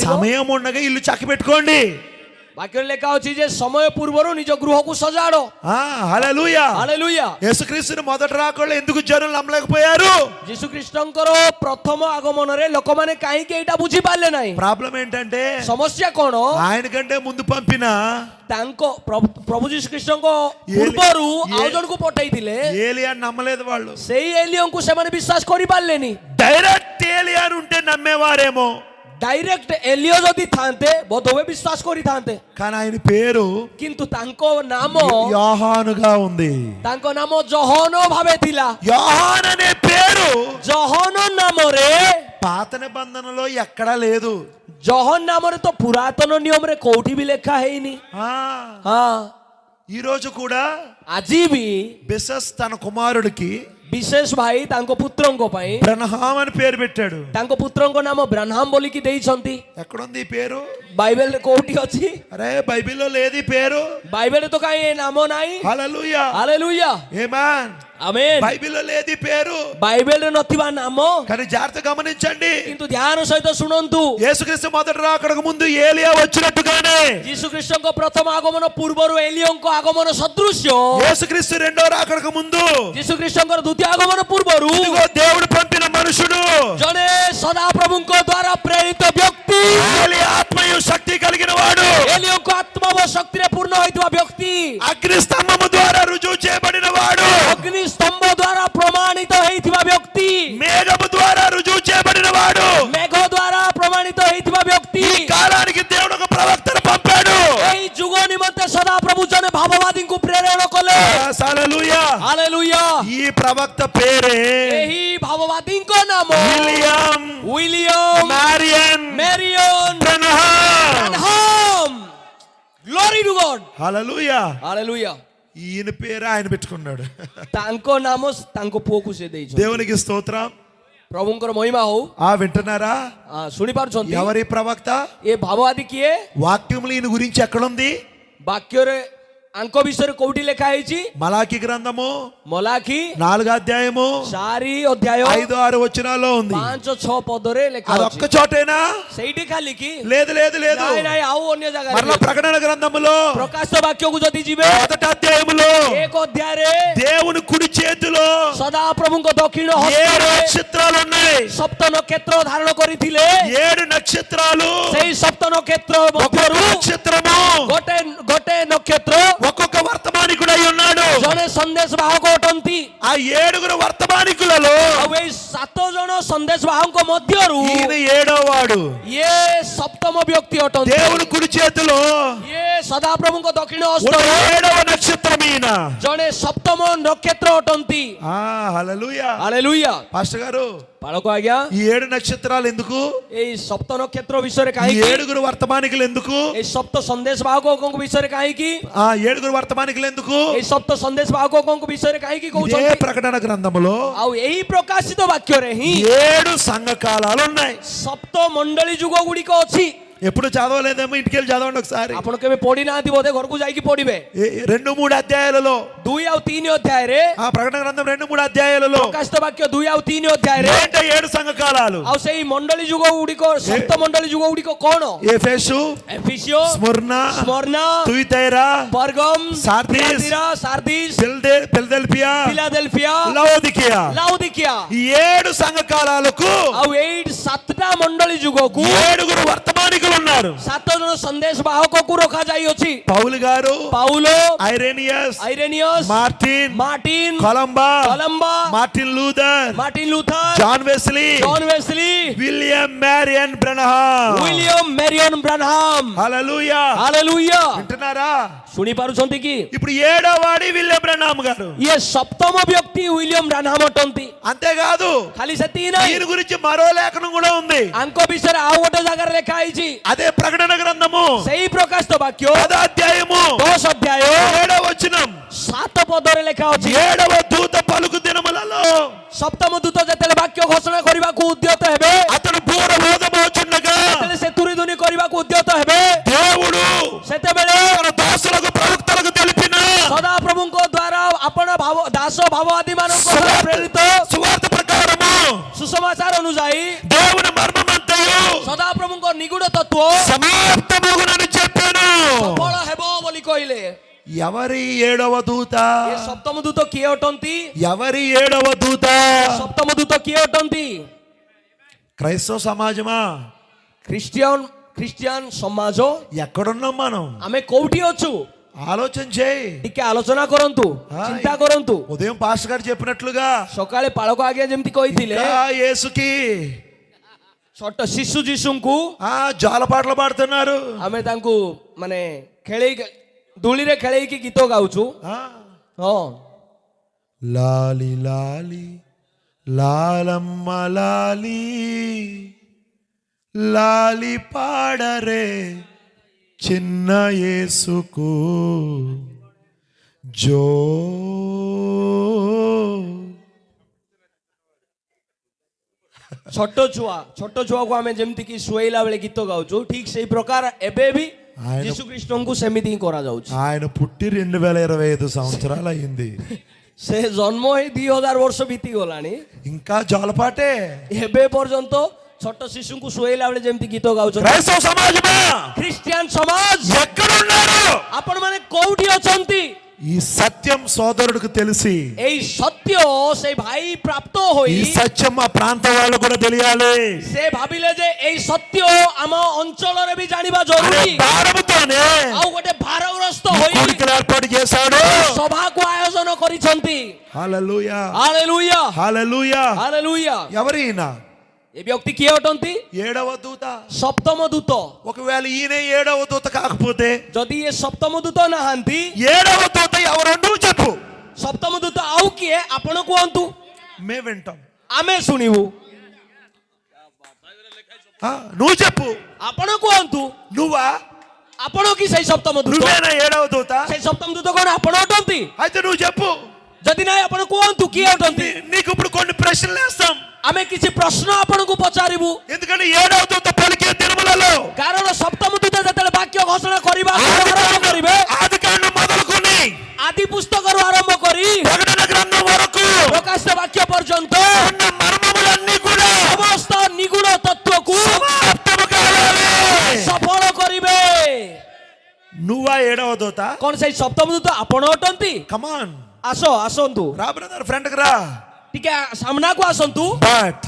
ପାରିବ। సమయం ఉండగా ఇల్లు చక్కబెట్టుకోండి. ବାକ୍ୟରେ ଲେଖା ଅଛି ଯେ ସମୟ ପୂର୍ବରୁ ନିଜ ଗୃହକୁ ସଜାଡ଼। హల్లెలూయా ହାଲେଲୁୟା। యేసుక్రీస్తుని మొదట రాకళ్ళు ఎందుకు జనులు నమ్మలేకపోయారు? ଯୀଶୁଖ୍ରୀଷ୍ଟଙ୍କର ପ୍ରଥମ ଆଗମନରେ ଲୋକମାନେ କାହିଁକି ଏଇଟା ବୁଝି ପାରିଲେ ନାହିଁ? ప్రాబ్లం ఏంటంటే ସମସ୍ୟା କ'ଣ? ఆయన కంటే ముందు పంపిన ତାଙ୍କ ପ୍ରଭୁ ଯୀଶୁଖ୍ରୀଷ୍ଟଙ୍କ ପୂର୍ବରୁ ଆଉ ଜଣକୁ ପଠେଇଥିଲେ, ఏలియా నమ్మలేదు వాళ్ళు. ସେଇ ଏଲିୟଙ୍କୁ ସେମାନେ ବିଶ୍ୱାସ କରିପାରିଲେନି। డైరెక్ట్ ఏలియా ఉంటే నమ్మేవారేమో, ଡାଇରେକ୍ଟ ଏଲିୟ ଯଦି ଥାନ୍ତେ ବୋଧହୁଏ ବିଶ୍ୱାସ କରିଥାନ୍ତେ, కానీ ఆయన పేరు କିନ୍ତୁ ତାଙ୍କ ନାମ యోహానుగా ఉంది. ତାଙ୍କ ନାମ ଜହନ ଭାବେ ଥିଲା। యోహాన్ అనే పేరు ଜହନ ନାମରେ, పాత నిబంధనలో ఎక్కడా లేదు. ଜହନ ନାମରେ ତ ପୁରାତନ ନିୟମରେ କୋଉଠି ବି ଲେଖା ହେଇନି। ఈ రోజు కూడా ଆଜି ବି బిసస్ తన కుమారుడికి ବିଶେଷ ଭାଇ ତାଙ୍କ ପୁତ୍ରଙ୍କ ପାଇଁ బ్రహ్మాం అని పేరు పెట్టాడు. ତାଙ୍କ ପୁତ୍ରଙ୍କ ନାମ ବ୍ରାହ୍ମଣ ବୋଲିକି ଦେଇଛନ୍ତି। ఎక్కడుంది ఈ పేరు? ବାଇବେଲରେ କୋଉଠି ଅଛି? అరే బైబిల్లో లేదు ఈ పేరు. ବାଇବେଲରେ ତ କାହିଁ ଏ ନାମ ନାହିଁ। హల్లెలూయా ହାଲେଲୁୟା ఆమేన్. ଆମେନ୍। బైబిల్లో లేదు ఈ పేరు, ବାଇବେଲରେ నଥିବା నామ, కానీ జాగ్రత్త గమనించండి. କିନ୍ତୁ ଧ୍ୟାନ ସହିତ ଶୁଣନ୍ତୁ। యేసుక్రీస్తు మొదట రాకడకు ముందు ఏలియా వచ్చినట్టుగానే ଯୀଶୁଖ୍ରୀଷ୍ଟଙ୍କ ପ୍ରଥମ ଆଗମନ ପୂର୍ବରୁ ଏଲିୟଙ୍କ ଆଗମନ ସଦୃଶ୍ୟ, యేసుక్రీస్తు రెండో రాకడకు ముందు ଯୀଶୁଖ୍ରୀଷ୍ଟଙ୍କର ଦ୍ୱିତୀୟ ଆଗମନ ପୂର୍ବରୁ ఇదిగో దేవుడు పంపిన మనుషుడు, ଜଣେ ସଦାପ୍ରଭୁଙ୍କ ଦ୍ୱାରା ପ୍ରେରିତ ବ୍ୟକ୍ତି, ఏలియా ఆత్మయు శక్తి కలిగిన వాడు, ଏଲିୟଙ୍କ ଆତ୍ମା ଓ ଶକ୍ତିରେ ପୂର୍ଣ୍ଣ ହୋଇଥିବା ବ୍ୟକ୍ତି, అగ్ని స్తంభము ద్వారా రుజువు చేయబడిన వాడు, ଅଗ୍ନି ସ୍ତମ୍ଭ ଦ୍ୱାରା ପ୍ରମାଣିତ ହେଇଥିବା ବ୍ୟକ୍ତି, మేఘము ద్వారా రుజువు చేయబడిన వాడు. ମେଘ ଦ୍ୱାରା ପ୍ରମାଣିତ ହେଇଥିବା ବ୍ୟକ୍ତି। ఈ కాలానికి దేవుడు ఒక ప్రవక్తను పంపాడు. ଏଇ ଯୁଗ ନିମନ୍ତେ ସଦାପ୍ରଭୁ ଜଣେ ଭାବବାଦୀଙ୍କୁ ପ୍ରେରଣ କଲେ। హల్లెలూయా. ହାଲେଲୁୟା। ఈ ప్రవక్త పేరే ଏହି ଭାବବାଦୀଙ୍କ ନାମ William William Marrion Marrion Branham. Branham. Glory to God. Hallelujah. Hallelujah. ఈయన పేరు ఆయన పెట్టుకున్నాడు. ତାଙ୍କ ନାମ ତାଙ୍କ ପୁଅକୁ ସେ ଦେଇଛନ୍ତି। దేవునికి స్తోత్రం. ପ୍ରଭୁଙ୍କର ମହିମା ହଉ। వింటున్నారా? ଶୁଣି ପାରୁଛନ୍ତି? ఎవరి ప్రవక్త? ଏ ଭାବବାଦୀ କିଏ? వాక్యములు ఈయన గురించి ఎక్కడుంది? ବାକ୍ୟରେ ଆଙ୍କ ବିଷୟରେ କୋଉଠି ଲେଖା ହେଇଛି? మలాకి గ్రంథము ମଲାଖି 4వ అధ్యాయము 4 ଅଧ୍ୟାୟ 5-6 వచనాల్లో ఉంది. 5-6 పଦରେ ଲେଖା అది ଅଛି। ఒక్క చోటేనా? ସେଇଠି ଖାଲି କି? లేదు లేదు లేదు. ନାଇଁ ନାଇଁ, ଆଉ ଅନ୍ୟ ଜାଗାରେ మరలా ଅଛି। ప్రకటన గ్రంథములో ପ୍ରକାଶିତ ବାକ୍ୟକୁ ଯଦି ଯିବେ 1వ అధ్యాయములో 1 ଅଧ୍ୟାୟରେ దేవుని కుడి చేతిలో ସଦାପ୍ରଭୁଙ୍କ ଦକ୍ଷିଣ 7 ହସ୍ତରେ నక్షత్రాలు ఉన్నాయి. ସପ୍ତ ନକ୍ଷତ୍ର ଧାରଣ କରିଥିଲେ। 7 నక్షత్రాలు, ସେଇ ସପ୍ତ ନକ୍ଷତ୍ର ఒక్కొక్క ମଧ୍ୟରୁ నక్షత్రము ଗୋଟେ ନକ୍ଷତ୍ର ఒక్కొక్క వర్తమానికుడై ఉన్నాడు. ଜଣେ ସନ୍ଦେଶ ବାହକ ଅଟନ୍ତି। ఆ 7 వర్తమానికులలో ଆଉ ଏଇ 7 ଜଣ ସନ୍ଦେଶ ବାହକଙ୍କ ମଧ୍ୟରୁ ఈయన 7వ వాడు. ଇଏ ସପ୍ତମ ବ୍ୟକ୍ତି ଅଟନ୍ତି। దేవుని కుడి చేతిలో ଇଏ ସଦାପ୍ରଭୁଙ୍କ ଦକ୍ଷିଣ ఉన్న ହସ୍ତରେ 7వ నక్షత్రం ఈయన. ଜଣେ ସପ୍ତମ ନକ୍ଷତ୍ର ଅଟନ୍ତି। హల్లెలూయా. ହାଲେଲୁୟା। పాస్టర్ గారు, ପାଳକ ଆଜ୍ଞା, ఈ 7 నక్షత్రాలు ఎందుకు? ଏଇ ସପ୍ତ ନକ୍ଷତ୍ର ବିଷୟରେ ఈ କାହିଁକି? 7 వర్తమానికులు ఎందుకు? ଏଇ ସପ୍ତ ସନ୍ଦେଶ ବାହକଙ୍କ ବିଷୟରେ କାହିଁକି? 7 వర్తమానికులు ఎందుకు? ଏଇ ସପ୍ତ ସନ୍ଦେଶ ବାହକଙ୍କ ବିଷୟରେ କାହିଁକି ఇదే କହୁଛନ୍ତି? ప్రకటన గ్రంథములో ଆଉ ଏହି ପ୍ରକାଶିତ ବାକ୍ୟରେ ହିଁ 7 సంఘకాలాలు ఉన్నాయి. ସପ୍ତ ମଣ୍ଡଳୀ ଯୁଗ ଗୁଡିକ ଅଛି। ఎప్పుడు చదవలేదేమో, ఇంటికి వెళ్ళి చదవండి ఒకసారి. ଆପଣ କେବେ ପଢି ନାହାନ୍ତି ବୋଧେ, ଘରକୁ ଯାଇକି ପଢିବେ। 2-3 అధ్యాయాలలో 2 ଆଉ 3 ଅଧ୍ୟାୟରେ, ప్రకటన గ్రంథం 2-3 అధ్యాయాలలో ପ୍ରକାଶିତ ବାକ୍ୟ 2 ଆଉ 3 ଅଧ୍ୟାୟରେ, ఏంట 7 సంఘకాలాలు? ଆଉ ସେଇ ମଣ୍ଡଳୀ ଯୁଗ ଗୁଡିକ, ସପ୍ତ ମଣ୍ଡଳୀ ଯୁଗ ଗୁଡିକ କଣ? ఎఫెసు, ଏଫିସିଓ, స్ముర్నా, ସ୍ମରନା, తుయితైరా, ପର୍ଗମ, సార్దిస్, ସାର୍ଦିସ୍, ఫిలదెల్ఫియా, ଫିଲାଦେଲଫିଆ, లవోదికియా. ଲାଉଦିକିଆ। ఈ 7 సంఘకాలాలకు ଆଉ ଏଇ 7ଟା ମଣ୍ଡଳୀ ଯୁଗକୁ 7 వర్తమానికులు ఉన్నారు. 7 ଜଣ ସନ୍ଦେଶ ବାହକକୁ ରଖାଯାଇଅଛି। పౌలు గారు, Paul, Irenaeus, Irenaeus, Martin, Columba, Martin Luther, Martin Luther, John Wesley, John Wesley, William Marrion Branham. William Marrion Branham. Hallelujah. Hallelujah. వింటున్నారా? ଶୁଣି ପାରୁଛନ୍ତି କି? ఇప్పుడు 7వ వాడి విలియం బ్రన్హామ్ గారు. ଇଏ ସପ୍ତମ ବ୍ୟକ୍ତି ୱିଲିୟମ ବ୍ରାନହାମ ଅଟନ୍ତି। అంతేకాదు, ଖାଲି ସେତିକି ନାହିଁ, ఈయన గురించి మరో లేఖనం కూడా ఉంది. ଆଙ୍କ ବିଷୟରେ ଆଉ ଗୋଟେ ଜାଗାରେ ଲେଖା ହେଇଛି। అదే ప్రకటన గ్రంథము ସେଇ ପ୍ରକାଶିତ ବାକ୍ୟ 10వ అధ్యాయము 10 ଅଧ୍ୟାୟ 7వ వచనం. 7 ପଦରେ ଲେଖା ଅଛି। 7వ దూత పలుకు దినములలో ସପ୍ତମ ଦୂତ ଯେତେବେଳେ ବାକ୍ୟ ଘୋଷଣା କରିବାକୁ ଉଦ୍ୟତ ହେବେ, అతడు బూరబోధమవుచుండగా ଯେତେବେଳେ ସେ ତୁରିଧୁନି କରିବାକୁ ଉଦ୍ୟତ ହେବେ, దేవుడు ସେତେବେଳେ తన దాసులకు ప్రవక్తలకు తెలిపిన ସଦାପ୍ରଭୁଙ୍କ ଦ୍ୱାରା ଆପଣ ଦାସ ଭାବବାଦୀ ମାନଙ୍କ ଦ୍ୱାରା ପ୍ରେରିତ సువార్త ప్రకారము ସୁସମାଚାର ଅନୁଯାୟୀ దేవుని మర్మమంతయు ସଦାପ୍ରଭୁଙ୍କ ନିଗୁଡ ତତ୍ତ୍ୱ ତତ୍ତ୍ୱ సమాప్తమగునని చెప్పాను. ସଫଳ ହେବ ବୋଲି କହିଲେ। ఎవరి ఏడవ దూత? ଏ ସପ୍ତମ ଦୂତ କିଏ ଅଟନ୍ତି? ఎవరి ఏడవ దూత? ସପ୍ତମ ଦୂତ କିଏ ଅଟନ୍ତି? క్రైస్తవ సమాజమా? ଖ୍ରୀଷ୍ଟିଆନ ସମାଜ ఎక్కడున్నాం మనం? ଆମେ କୋଉଠି ଅଛୁ? ఆలోచన చేయి. ଟିକେ ଆଲୋଚନା କରନ୍ତୁ, ଚିନ୍ତା କରନ୍ତୁ। ఉదయం పాస్టర్ గారు చెప్పినట్లుగా ସକାଳେ ପାଳକ ଆଜ୍ଞା ଯେମିତି କହିଥିଲେ యేసుకి ଛୋଟ ଶିଶୁ ଯୀଶୁଙ୍କୁ జాలపాటలు పాడుతున్నారు. ଆମେ ତାଙ୍କୁ ମାନେ ଖେଳେଇ ଦୋଳିରେ ଖେଳେଇକି ଗୀତ ଗାଉଛୁ। ହଁ, లాలి లాలి లాలమ్మ లాలి లాలి పాడరే చిన్న యేసుకు జో. ଛୋଟ ଛୁଆକୁ ଆମେ ଯେମିତି କି ଶୁଆଇଲା ବେଳେ ଗୀତ ଗାଉଛୁ, ଠିକ ସେଇ ପ୍ରକାର ଏବେ ବି ଯୀଶୁ ଖ୍ରୀଷ୍ଟଙ୍କୁ ସେମିତି ହିଁ କରାଯାଉଛି। ఆయన పుట్టి 2025 సంవత్సరాలు అయింది. ସେ ଜନ୍ମ ହେଇ 2000 ବର୍ଷ ବିତିଗଲାଣି, ఇంకా జోలపాటే. ଏବେ ପର୍ଯ୍ୟନ୍ତ ଛୋଟ ଶିଶୁଙ୍କୁ ଶୁଆଇଲା ବେଳେ ଯେମିତି ଗୀତ ଗାଉଛନ୍ତି। క్రైస్తవ సమాజమా, ଖ୍ରୀଷ୍ଟିଆନ ସମାଜ ఎక్కడున్నారు? ଆପଣ ମାନେ କୋଉଠି ଅଛନ୍ତି? ఈ సత్యం సోదరుడికి తెలిసి, এই সত্য সেই ভাই প্রাপ্ত হই ఈ సత్యం మా ప్రాంత వాళ్ళు కూడా తెలియాలి. সে ভাবিলে যে এই সত্য ଆମ ଅଞ୍ଚଳରେ ବି ଜାଣିବା ଜରୁରୀ। భారముతోనే ଆଉ ଗୋଟେ ଭାରଗ୍ରସ୍ତ ହୋଇ కూడికలు ఏర్పాటు చేశాడు. ସଭାକୁ ଆୟୋଜନ କରିଛନ୍ତି। హల్లెలూయా, ହାଲେଲୁୟା, హల్లెలూయా. ହାଲେଲୁୟା। ఎవరైనా ଏ ବ୍ୟକ୍ତି କିଏ ଅଟନ୍ତି? ఏడవ దూత. ସପ୍ତମ ଦୂତ। ఒకవేళ ఈయన ఏడవ దూత కాకపోతే, ଯଦି ଏ ସପ୍ତମ ଦୂତ ନାହାନ୍ତି, ఏడవ దూత ఎవరు నువ్వు చెప్పు. ସପ୍ତମ ଦୂତ ଆଉ କିଏ ଆପଣ କୁହନ୍ତୁ, మేము వింటాం. ଆମେ ଶୁଣିବୁ। నువ్వు చెప్పు. ଆପଣ କୁହନ୍ତୁ, నువ్వా? ଆପଣ କି ସେଇ ସପ୍ତମ ଦୂତ? నువ్వేనా ఏడవ దూత? ସେଇ ସପ୍ତମ ଦୂତ କଣ ଆପଣ ଅଟନ୍ତି? అయితే నువ్వు చెప్పు. ଯଦି ନାହିଁ ଆପଣ କୁହନ୍ତୁ କିଏ ଅଟନ୍ତି? నీకు ఇప్పుడు కొన్ని ప్రశ్నలు వేస్తాం. ଆମେ କିଛି ପ୍ରଶ୍ନ ଆପଣଙ୍କୁ ପଚାରିବୁ। ఎందుకంటే ఏడవ దూత పలికే దినములలో, କାରଣ ସପ୍ତମ ଦୂତ ଯେତେବେଳେ ବାକ୍ୟ ଘୋଷଣା କରିବା ଆରମ୍ଭ କରିବେ, ఆది కాండం మొదలుకొని ଆଦି ପୁସ୍ତକରୁ ଆରମ୍ଭ କରି ప్రకటన గ్రంథం వరకు ପ୍ରକାଶିତ ବାକ୍ୟ ପର୍ଯ୍ୟନ୍ତ ఉన్న మర్మములన్నీ కూడా ସମସ୍ତ ନିଗୁଣ ତତ୍ତ୍ୱକୁ సమాప్తము కావాలి. ସଫଳ କରିବେ। నువ్వా ఏడవ దూత? କଣ ସେଇ ସପ୍ତମ ଦୂତ ଆପଣ ଅଟନ୍ତି? కమాన్, ଆସନ୍ତୁ, రా బ్రదర్, ఫ్రంట్ కి రా. ଟିକେ ସାମ୍ନାକୁ ଆସନ୍ତୁ। బట్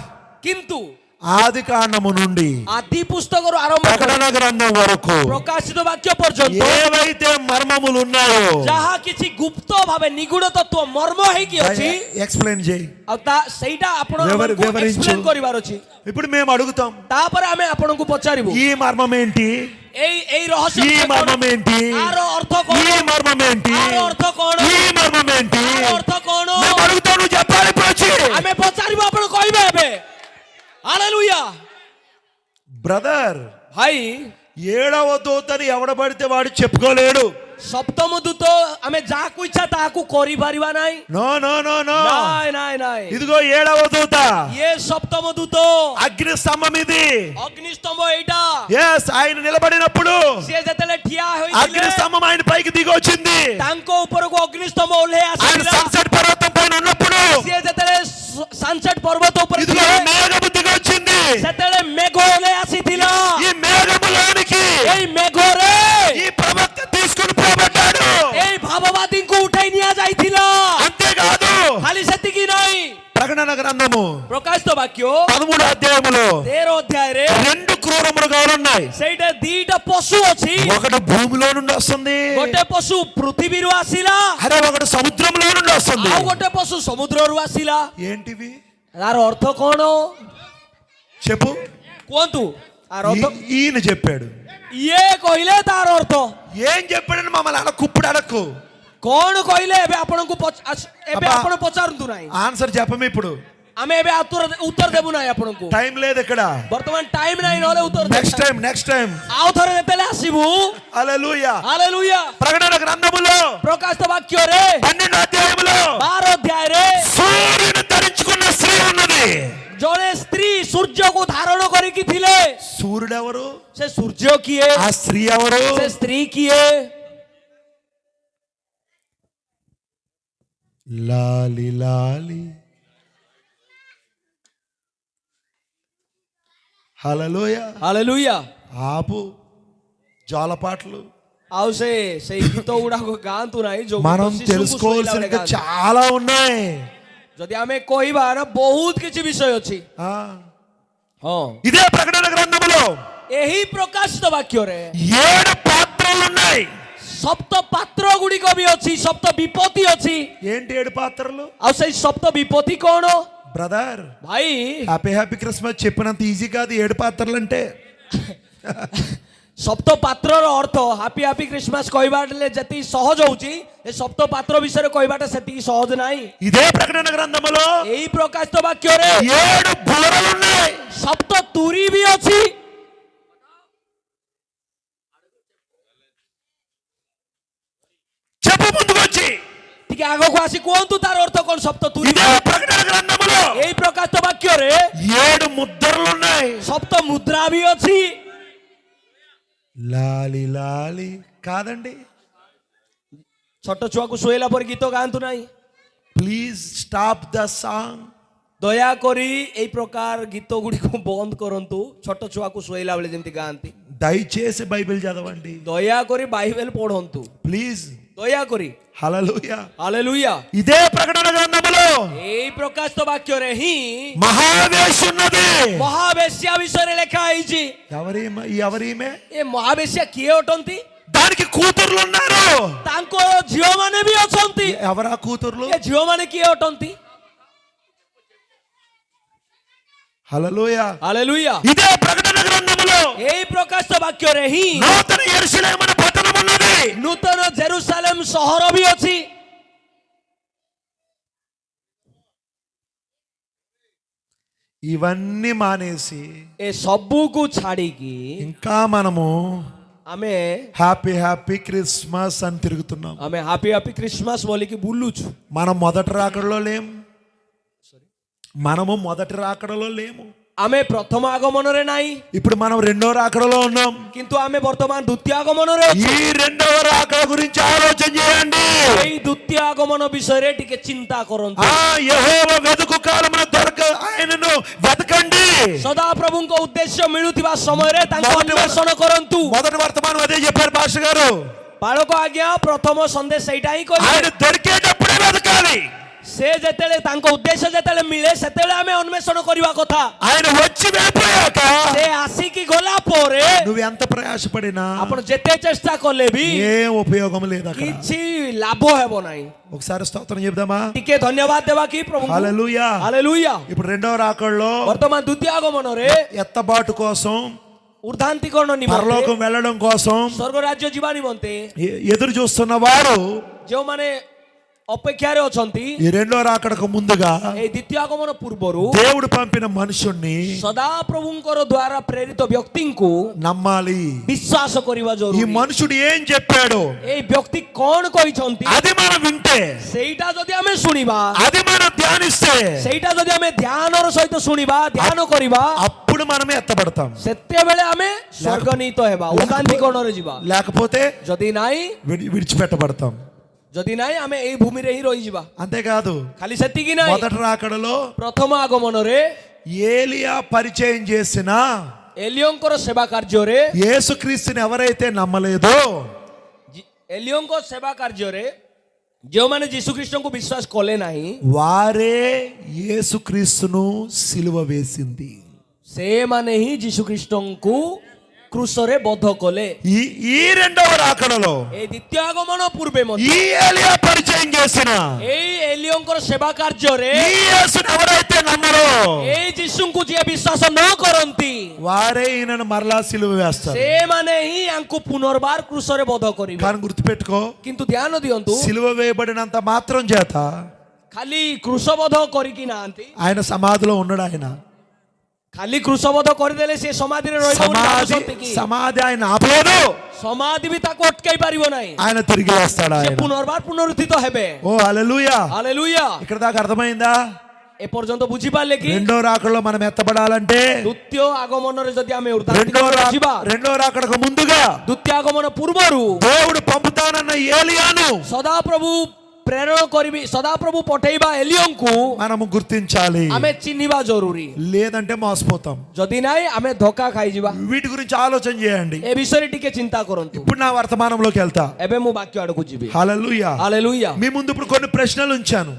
କିନ୍ତୁ ఆది కాండము నుండి ଆଦି పుస్తକରୁ ଆରମ୍ଭ କରି ప్రకటన గ్రంథం వరకు ପ୍ରକାଶିତ ବାକ୍ୟ ପର୍ଯ୍ୟନ୍ତ ఏవైతే మర్మములు ఉన్నాయో ଯାହା କିଛି ଗୁପ୍ତ ଭାବେ ନିଗୁଣ ତତ୍ତ୍ୱ ମର୍ମ ହେଇକି ଅଛି, ఎక్స్ప్లెయిన్ చేయి. ଆଉ ସେଇଟା ଆପଣ వివరించు. ଏକ୍ସପ୍ଲେନ୍ କରିବାର ଅଛି। ఇప్పుడు మేము అడుగుతాం, ତାପରେ ଆମେ ଆପଣଙ୍କୁ పଚାରିବୁ ఈ మర్మం ఏంటి? ଏଇ ରହସ୍ୟ ఈ କଣ? మర్మం ఏంటి? ଆର ଅର୍ଥ ఈ କଣ? మర్మం ఏంటి? ଆର ଅର୍ଥ କଣ? ఈ మర్మం ఏంటి? ଆର ଅର୍ଥ କଣ? మేము అడుగుతాం, నువ్వు చెప్పాలి. ఇప్పుడు వచ్చి ଆମେ ପଚାରିବୁ, ଆପଣ କହିବେ ଏବେ। ହାଲେଲୁୟା। బ్రదర్, ଭାଇ, ఏడవ దూతని ఎవడబడితే వాడు చెప్పుకోలేడు. ସପ୍ତମ ଦୂତ ଆମେ ଯାହାକୁ ଇଚ୍ଛା ତାହାକୁ କରିପାରିବା ନାହିଁ। No no no no. ନାଇଁ। ఇదిగో ఏడవ దూత, ଇଏ ସପ୍ତମ ଦୂତ, అగ్ని స్తంభం ఇది. ଅଗ୍ନିସ୍ତମ୍ଭ ଏଇଟା। ఎస్, ఆయన నిలబడినప్పుడు ସିଏ ଯେତେବେଳେ ଠିଆ అగ్ని ହୋଇଥିଲେ స్తంభం ఆయన పైకి దిగి వచ్చింది. ତାଙ୍କ ଉପରକୁ ଅଗ୍ନିସ୍ତମ୍ଭ ଓହ୍ଲେଇ ఆయన ଆସିଥିଲା। సన్సెట్ పర్వతం పైన ఉన్నప్పుడు ସିଏ ଯେତେବେଳେ ସନସେଟ୍ పର୍ବତ ଉପରେ ఇదిగో ଥିଲେ, మేఘము దిగి వచ్చింది. ସେତେବେଳେ ମେଘ ଓହ୍ଲେଇ ଆସିଥିଲା। ఈ మేఘములోనికి ଏଇ ମେଘରେ ఈ ప్రవక్త తీసుకుని పోబడ్డాడు. ଏଇ ଭାବବାଦୀଙ୍କୁ ଉଠାଇ ନିଆଯାଇଥିଲା। అంతేకాదు, ଖାଲି ସେତିକି ନାହିଁ, ప్రకటన గ్రంథము ପ୍ରକାଶିତ ବାକ୍ୟ 13 అధ్యాయములో 13 ଅଧ୍ୟାୟରେ 2 క్రూర మృగాలు ఉన్నాయి. ସେଇଟା ଦିଟା ପଶୁ ଅଛି। ఒకటి భూమిలో నుండి వస్తుంది, ଗୋଟେ ପଶୁ ପୃଥିବୀରୁ ଆସିଲା, అరే ఒకటి సముద్రంలో నుండి వస్తుంది. ଆଉ ଗୋଟେ ପଶୁ ସମୁଦ୍ରରୁ ଆସିଲା। ఏంటివి ତାର ଅର୍ଥ କଣ చెప్పు. କୁହନ୍ତୁ? ତାର ଅର୍ଥ ఈయన చెప్పాడు. ଇଏ କହିଲେ ତାର ଅର୍ଥ ఏం చెప్పాడని మమ్మల్ని అడక్కు, ఇప్పుడు అడక్కు. କଣ କହିଲେ ଏବେ ଆପଣଙ୍କୁ ଏବେ అబ్బా. ଆପଣ ପଚାରନ୍ତୁ ନାହିଁ। ఆన్సర్ చెప్పమే ఇప్పుడు. ଆମେ ଏବେ ଉତ୍ତର ଦେବୁ ନାହିଁ ଆପଣଙ୍କୁ। టైం లేదు ఇక్కడ. ବର୍ତ୍ତମାନ ଟାଇମ ନାହିଁ, ନହେଲେ ଉତ୍ତର నెక్స్ట్ టైం. ଆଉ ଥରେ ଯେତେବେଳେ ଆସିବୁ। హల్లెలూయా. ହାଲେଲୁୟା। ప్రకటన గ్రంథములో ପ୍ରକାଶିତ ବାକ୍ୟରେ 12 అధ్యాయములో 12 ଅଧ୍ୟାୟରେ సూర్యుని ధరించుకున్న స్త్రీ ఉన్నది. ଜଣେ ସ୍ତ୍ରୀ ସୂର୍ଯ୍ୟକୁ ଧାରଣ କରିକି ଥିଲେ। సూర్యుడు ఎవరు? ସେ ସୂର୍ଯ୍ୟ କିଏ? ఆ స్త్రీ ఎవరు? ସେ ସ୍ତ୍ରୀ କିଏ? లాలి లాలి. హల్లెలూయా. ହାଲେଲୁୟା। ఆపు జోలపాటలు. ଆଉ ସେଇ ଗୀତ ଗୁଡାକ ଗାଆନ୍ତୁ ନାହିଁ ଯୋଉ మనం ଗୀତ ଶିଶୁଙ୍କୁ ଶୋଇଲା తెలుసుకోవాల్సిన ବେଳେ ଗାଆନ୍ତି। చాలా ఉన్నాయి. ଯଦି ଆମେ କହିବା ନା ବହୁତ କିଛି ବିଷୟ ଅଛି। ఆ, ହଁ ఇదే ప్రకటన గ్రంథములో ଏହି ପ୍ରକାଶିତ ବାକ୍ୟରେ 7 పాత్రలు ఉన్నాయి. ସପ୍ତ ପାତ୍ର ଗୁଡିକ ବି ଅଛି, ସପ୍ତ ବିପତ୍ତି ଅଛି। ఏంటి 7 పాత్రలు? ଆଉ ସେଇ ସପ୍ତ ବିପତ୍ତି କଣ బ్రదర్, ଭାଇ? హ్యాపీ క్రిస్మస్ చెప్పినంత ఈజీ కాదు 7 పాత్రలు అంటే. ସପ୍ତ ପାତ୍ରର ଅର୍ଥ ହାପି ହାପି କ୍ରିସମାସ କହିବାରେ ଯେତିକି ସହଜ ହଉଛି, ଏ ସପ୍ତ ପାତ୍ର ବିଷୟରେ କହିବାଟା ସେତିକି ସହଜ ନାହିଁ। ఇదే ప్రకటన గ్రంథములో ଏହି ପ୍ରକାଶିତ ବାକ୍ୟରେ 7 బూరలు ఉన్నాయి. ସପ୍ତ ତୁରୀ ବି ଅଛି। చెప్పు ముందుకొచ్చి. ଟିକେ ଆଗକୁ ଆସି କୁହନ୍ତୁ ତାର ଅର୍ଥ କଣ ସପ୍ତ ତୁରୀ? ఇదే ప్రకటన గ్రంథములో ଏହି ପ୍ରକାଶିତ ବାକ୍ୟରେ 7 ముద్రలు ఉన్నాయి. ସପ୍ତ ମୁଦ୍ରା ବି ଅଛି। లాలి లాలి కాదండి. ଛୋଟ ଛୁଆକୁ ଶୋଇଲା ପରେ ଗୀତ ଗାଆନ୍ତୁ ନାହିଁ। Please stop the song. ଦୟାକରି ଏଇ ପ୍ରକାର ଗୀତ ଗୁଡ଼ିକୁ ବନ୍ଦ କରନ୍ତୁ। ଛୋଟ ଛୁଆକୁ ଶୋଇଲା ବେଳେ ଯେମିତି ଗାଆନ୍ତି, దయచేసి బైబిల్ చదవండి ଦୟାକରି ବାଇବେଲ ପଢନ୍ତୁ, ప్లీజ్. ଦୟାକରି। హల్లెలూయా. ହାଲେଲୁୟା। ఇదే ప్రకటన గ్రంథములో ଏଇ ପ୍ରକାଶିତ ବାକ୍ୟରେ ହିଁ మహావేశ ఉన్నది. ମହାବେଶ୍ୟା ବିଷୟରେ ଲେଖା ହେଇଛି। ఎవరీమే? ଏ ମହାବେଶ୍ୟା କିଏ ଅଟନ୍ତି? దానికి కూతుర్లు ఉన్నారు. ତାଙ୍କ ଝିଅମାନେ ବି ଅଛନ୍ତି। ఎవరా కూతుర్లు? ଏ ଝିଅମାନେ କିଏ ଅଟନ୍ତି? హల్లెలూయా. ହାଲେଲୁୟା। ఇదే ప్రకటన గ్రంథములో ଏଇ ପ୍ରକାଶିତ ବାକ୍ୟରେ ହିଁ నూతన యెరూషలేము అనే పట్టణం ఉన్నది. ନୂତନ ଜେରୁସାଲେମ ସହର ବି ଅଛି। ఇవన్నీ మానేసి ଏ ସବୁକୁ ଛାଡିକି ఇంకా మనము ଆମେ హ్యాపీ క్రిస్మస్ అని తిరుగుతున్నాం. ଆମେ ହାପି ହାପି କ୍ରିସମାସ ବୋଲିକି ବୁଲୁଛୁ। మనం మొదటి రాకడలో లేము. మనము మొదటి రాకడలో లేము. ଆମେ ପ୍ରଥମ ଆଗମନରେ ନାହିଁ, ఇప్పుడు మనం రెండో రాకడలో ఉన్నాం. କିନ୍ତୁ ଆମେ ବର୍ତ୍ତମାନ ଦ୍ୱିତୀୟ ଆଗମନରେ ଅଛୁ। ఈ రెండవ రాకడ గురించి ఆలోచన చేయండి. ଏଇ ଦ୍ୱିତୀୟ ଆଗମନ ବିଷୟରେ ଟିକେ ଚିନ୍ତା କରନ୍ତୁ। యెహోవా వెతుకు కాలమున దొరక ఆయనను వెతకండి. ସଦା ପ୍ରଭୁଙ୍କ ଉଦ୍ଦେଶ୍ୟ ମିଳୁଥିବା ସମୟରେ ତାଙ୍କୁ ଅନ୍వేଷଣ କରନ୍ତୁ। మొదటి వర్తమానం అదే చెప్పారు పాస్టర్ గారు. ବାଳକ ଆଜ୍ଞା ପ୍ରଥମ ସନ୍ଦେଶ ସେଇଟା ହିଁ କହିଲେ। ఆయన దొరికేటప్పుడే వెతకాలి. ସେ ଯେତେବେଳେ ତାଙ୍କ ଉଦ୍ଦେଶ୍ୟ ଯେତେବେଳେ ମିଳେ ସେତେବେଳେ ଆମେ ଅନ୍వేଷଣ କରିବା କଥା। ఆయన వచ్చి వెళ్ళిపోయాక ସେ ଆସିକି గଲା ପରେ నువ్వు ఎంత ప్రయాసపడినా ଆପଣ ଯେତେ ଚେଷ୍ଟା కଲେ ବି ఏం ఉపయోగం లేదు అక్కడ. କିଛି ଲାଭ ହେବ ନାହିଁ। ఒకసారి స్తోత్రం చెప్దామా? ଟିକେ ଧନ୍ୟବାଦ ଦେବା କି ପ୍ରଭୁ? హల్లెలూయా. ହାଲେଲୁୟା। ఇప్పుడు రెండవ రాకడలో ବର୍ତ୍ତମାନ ଦ୍ୱିତୀୟ ଆଗମନରେ ఎత్తబాటు కోసం, ఊర్ధ్వాంతీకరణ నిମନ୍ତେ, పరలోకం వెళ్ళడం కోసం ସ୍ୱର୍ଗ ରାଜ୍ୟ ଯିବା ନିମନ୍ତେ ఎదురు చూస్తున్న వారు ଯେଉଁମାନେ ଅପେକ୍ଷାରେ ଅଛନ୍ତି, ఈ రెండో రాకడకు ముందుగా ଏଇ ଦ୍ୱିତୀୟ ଆଗମନ ପୂର୍ବରୁ దేవుడు పంపిన మనుషుణ్ణి ସଦାପ୍ରଭୁଙ୍କର ଦ୍ୱାରା ପ୍ରେରିତ ବ୍ୟକ୍ତିଙ୍କୁ నమ్మాలి. ବିଶ୍ୱାସ କରିବା ఈ ଜରୁରୀ। మనుషుడు ఏం చెప్పాడు ଏଇ ବ୍ୟକ୍ତି କଣ କହିଛନ୍ତି అది మనం వింటే, ସେଇଟା ଯଦି ଆମେ ଶୁଣିବା, అది మనం ధ్యానిస్తే ସେଇଟା ଯଦି ଆମେ ଧ୍ୟାନର ସହିତ ଶୁଣିବା, ଧ୍ୟାନ କରିବା, అప్పుడు మనమే ఎత్తబడతాం. ସେତେବେଳେ ଆମେ ସ୍ୱର୍ଗନୀତ ହେବା, ଉର୍ଦ୍ଧ୍ୱାନ୍ତୀକରଣରେ ଯିବା। లేకపోతే ଯଦି ନାହିଁ, విడిచిపెట్టబడతాం. ଯଦି ନାହିଁ ଆମେ ଏଇ ଭୂମିରେ ହିଁ ରହିଯିବା। అంతేకాదు, ଖାଲି ସେତିକି ନାହିଁ, మొదటి రాకడలో ପ୍ରଥମ ଆଗମନରେ ఏలియా పరిచయం చేసిన ଏଲିଓଙ୍କର ସେବା କାର୍ଯ୍ୟରେ, యేసుక్రీస్తుని ఎవరైతే నమ్మలేదో ଏଲିଓଙ୍କ ସେବା କାର୍ଯ୍ୟରେ ଯେଉଁମାନେ ଯୀଶୁଖ୍ରୀଷ୍ଟଙ୍କୁ ବିଶ୍ୱାସ କଲେ ନାହିଁ, వారే యేసుక్రీస్తును సిలువ వేసింది. ସେମାନେ ହିଁ ଯୀଶୁଖ୍ରୀଷ୍ଟଙ୍କୁ କ୍ରୁଶରେ ବଧ କଲେ। ఈ రెండవ రాకడలో ଏଇ ଦ୍ୱିତୀୟ ଆଗମନ ପୂର୍ବେ ମଧ୍ୟ ఈ ఏలియా పరిచయం చేసిన ଏଇ ଏଲିଓଙ୍କର ସେବା କାର୍ଯ୍ୟରେ ఈ యేసుని ఎవరైతే నమ్మరో ଏଇ ଯୀଶୁଙ୍କୁ ଯିଏ ବିଶ୍ୱାସ ନ କରନ୍ତି, వారే ఈయనను మరలా సిలువ వేస్తారు. ସେମାନେ ହିଁ ୟାଙ୍କୁ పునర్ବାର କ୍ରୁଶରେ ବଧ କରିବେ। కానీ గుర్తుపెట్టుకో, କିନ୍ତୁ ଧ୍ୟାନ ଦିଅନ୍ତୁ, సిలువ వేయబడినంత మాత్రం చేత ଖାଲି କ୍ରୁଶବଧ କରିକି ନାହାନ୍ତି, ఆయన సమాధిలో ఉన్నాడు. ఆయన ଖାଲି କ୍ରୁଶବଧ କରିଦେଲେ ସେ ସମାଧିରେ ରହିବ ବୋଲି ଭାବୁଛନ୍ତି କି? సమాధి ఆయన ఆపలేదు. ସମାଧି ବି ତାକୁ ଅଟକାଇ ପାରିବ ନାହିଁ। ఆయన తిరిగి వేస్తాడు. ସେ ఆయన ପୁନର୍ବାର ପୁନରୁତ୍ଥିତ ହେବେ। ఓ హల్లెలూయా. ହାଲେଲୁୟା। ఇక్కడ దాకా అర్థమైందా? ଏପର୍ଯ୍ୟନ୍ତ ବୁଝିପାରିଲେ କି? రెండో రాకడలో మనం ఎత్తబడాలంటే ଦ୍ୱିତୀୟ ଆଗମନରେ ଯଦି ଆମେ ଯିବା, రెండో రాకడకు ముందుగా ଦ୍ୱିତୀୟ ଆଗମନ ପୂର୍ବରୁ దేవుడు పంపుతానన్న ఏలియాను ସଦାପ୍ରଭୁ ପ୍ରେରଣ କରିବି ସଦାପ୍ରଭୁ ପଠେଇବା ଏଲିୟଙ୍କୁ మనము గుర్తించాలి, ଆମେ ଚିହ୍ନିବା ଜରୁରୀ। లేదంటే మోసపోతాం। ଯଦି ନାହିଁ ଆମେ ଧୋକା ଖାଇଯିବା। వీటి గురించి ఆలోచన చేయండి। ଏ ବିଷୟରେ ଟିକେ ଚିନ୍ତା କରନ୍ତୁ। ఇప్పుడు నా వర్తమానంలోకి వెళ్తా। ଏବେ ମୁଁ ବାକ୍ୟ ଆଡକୁ ଯିବି। హల్లెలూయా। ହାଲେଲୁୟା। మీ ముందు ఇప్పుడు కొన్ని ప్రశ్నలు ఉంచాను,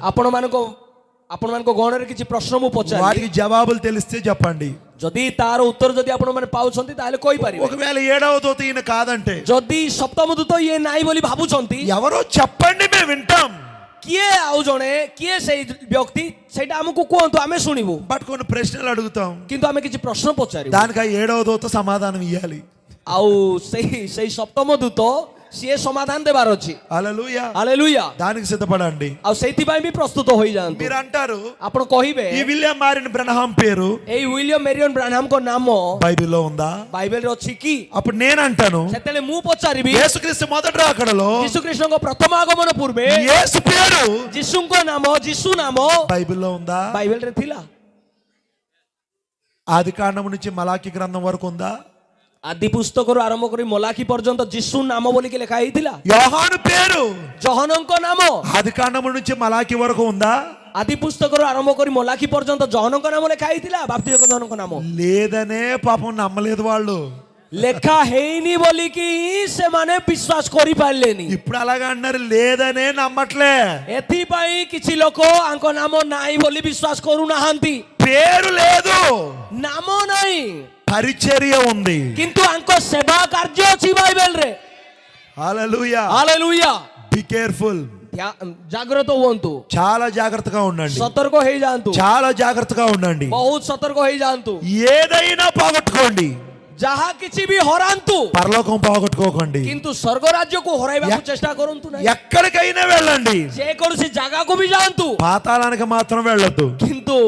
ଆପଣମାନଙ୍କ ଗହଣରେ କିଛି ପ୍ରଶ୍ନ ମୁଁ ପଚାରିବି। వాటికి జవాబులు తెలిస్తే చెప్పండి। ଯଦି ତାର ଉତ୍ତର ଯଦି ଆପଣମାନେ ପାଉଛନ୍ତି ତାହେଲେ କହିପାରିବେ। ఒకవేళ ఏడవ దూత ఈయన కాదంటే, ଯଦି ସପ୍ତମ ଦୂତ ଇଏ ନାହିଁ ବୋଲି ଭାବୁଛନ୍ତି, ఎవరో చెప్పండి, మేము వింటాం। କିଏ ଆଉ ଜଣେ କିଏ ସେଇ ବ୍ୟକ୍ତି ସେଇଟା ଆମକୁ କୁହନ୍ତୁ, ଆମେ ଶୁଣିବୁ। బట్ కొన్ని ప్రశ్నలు అడుగుతాం, କିନ୍ତୁ ଆମେ କିଛି ପ୍ରଶ୍ନ ପଚାରିବୁ। దానికి ఆ ఏడవ దూత సమాధానం ఇవ్వాలి। ଆଉ ସେଇ ସପ୍ତମ ଦୂତ ସିଏ ସମାଧାନ ଦେବାର ଅଛି। హల్లెలూయా। ହାଲେଲୁୟା। దానికి సిద్ధపడండి। ଆଉ ସେଇଥିପାଇଁ ବି ପ୍ରସ୍ତୁତ ହୋଇଯାଆନ୍ତୁ। మీరు అంటారు, ଆପଣ କହିବେ ఈ విలియం మారిన్ బ్రహ్నాం పేరు ଏଇ ୱିଲିୟମ ମେରିୟନ ବ୍ରାନହାମଙ୍କ ନାମ బైబిల్లో ఉందా? ବାଇବେଲରେ ଅଛି କି? అప్పుడు నేను అంటాను, ସେତେବେଳେ ମୁଁ ପଚାରିବି, యేసుక్రీస్తు మొదటి రాకడలో ଯୀଶୁଖ୍ରୀଷ୍ଟଙ୍କ ପ୍ରଥମ ଆଗମନ ପୂର୍ବେ యేసు పేరు ଯୀଶୁଙ୍କ ନାମ, ଯୀଶୁ ନାମ బైబిల్లో ఉందా? ବାଇବେଲରେ ଥିଲା। ఆది కాండం నుంచి మలాకి గ్రంథం వరకు ఉందా? ଆଦି ପୁସ୍ତକରୁ ଆରମ୍ଭ କରି ମଲାଖୀ ପର୍ଯ୍ୟନ୍ତ ଯୀଶୁ ନାମ ବୋଲିକି ଲେଖା ହେଇଥିଲା। యోహాను పేరు ଜହନଙ୍କ ନାମ ఆది కాండం నుంచి మలాకి వరకు ఉందా? ଆଦି ପୁସ୍ତକରୁ ଆରମ୍ଭ କରି ମଲାଖୀ ପର୍ଯ୍ୟନ୍ତ ଜହନଙ୍କ ନାମ ଲେଖା ହେଇଥିଲା। ବାପ୍ତିଜ ଜହନଙ୍କ ନାମ లేదనే పాపం నమ్మలేదు వాళ్ళు। ଲେଖା ହେଇନି ବୋଲିକି ସେମାନେ ବିଶ୍ୱାସ କରିପାରିଲେନି। ఇప్పుడు అలాగా అన్నారు, లేదనే నమ్మట్లే। ଏଥିପାଇଁ କିଛି ଲୋକ ଆଙ୍କ ନାମ ନାହିଁ ବୋଲି ବିଶ୍ୱାସ କରୁନାହାନ୍ତି। పేరు లేదు, ନାମ ନାହିଁ, పరిచర్య ఉంది। କିନ୍ତୁ ଆଙ୍କ ସେବା କାର୍ଯ୍ୟ ଅଛି ବାଇବେଲରେ। హల్లెలూయా। ହାଲେଲୁୟା। బి కేర్ఫుల్, ଜାଗ୍ରତ ହୁଅନ୍ତୁ, చాలా జాగ్రత్తగా ఉండండి, ସତର୍କ ହେଇଯାଆନ୍ତୁ, చాలా జాగ్రత్తగా ఉండండి। ବହୁତ ସତର୍କ ହେଇଯାଆନ୍ତୁ। ఏదైనా పోగొట్టుకోండి, ଯାହା କିଛି ବି ହରାନ୍ତୁ, పరలోకం పోగొట్టుకోకండి। କିନ୍ତୁ ସ୍ୱର୍ଗ ରାଜ୍ୟକୁ ହରାଇବାକୁ ଚେଷ୍ଟା କରନ୍ତୁ ନାହିଁ। ఎక్కడికైనా వెళ్ళండి, ଯେକୌଣସି ଜାଗାକୁ ବି ଯାଆନ୍ତୁ, పాతాళానికి మాత్రం వెళ్ళొద్దు। କିନ୍ତୁ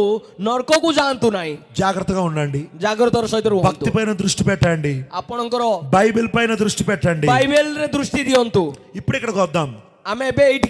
ନର୍କକୁ ଯାଆନ୍ତୁ ନାହିଁ। జాగ్రత్తగా ఉండండి, ଜାଗ୍ରତର ସହିତ ରୁହନ୍ତୁ। భక్తి పైన దృష్టి పెట్టండి, ଆପଣଙ୍କର బైబిల్ పైన దృష్టి పెట్టండి। ବାଇବେଲରେ ଦୃଷ୍ଟି ଦିଅନ୍ତୁ। ఇప్పుడు ఇక్కడికి వద్దాం। ଆମେ ଏବେ ଏଇଠି